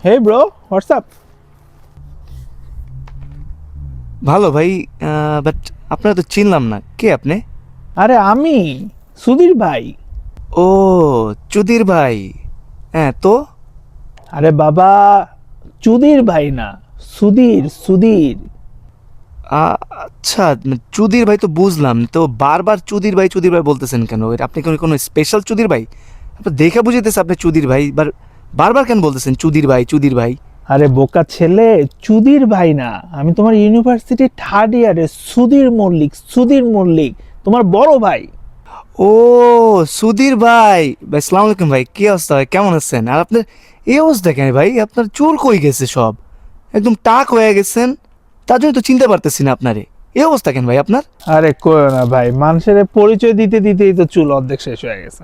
Hey bro, what's up? ভালো ভাই, but আপনারা তো চিনলাম না, কে আপনি? আরে আমি সুধীর ভাই। ও, চুদির ভাই। হ্যাঁ তো। আরে বাবা, চুদির ভাই না, সুধীর সুধীর। আচ্ছা, চুদির ভাই তো বুঝলাম, তো বারবার চুদির ভাই বলতেছেন কেন? আপনি কোনো স্পেশাল চুদির ভাই? আপনি দেখে বুঝেতেছে আপনি চুদির ভাই, বারবার কেন বলতেছেন চুদির ভাই চুদির ভাই? আরে বোকা ছেলে, চুদির ভাই না, আমি তোমার ইউনিভার্সিটি থার্ড ইয়ারে সুধীর মল্লিক, সুধীর মল্লিক, তোমার বড় ভাই। ও, সুধীর ভাই। ভাই সালাম আলাইকুম ভাই, কি অবস্থা ভাই, কেমন আছেন? আর আপনার এই অবস্থা কেন ভাই? আপনার চুল কই গেছে সব? একদম টাক হয়ে গেছেন, তার জন্য তো চিনতে পারতেছি না আপনারে। এই অবস্থা কেন ভাই আপনার? আরে করো না ভাই, মানুষের পরিচয় দিতে দিতেই তো চুল অর্ধেক শেষ হয়ে গেছে।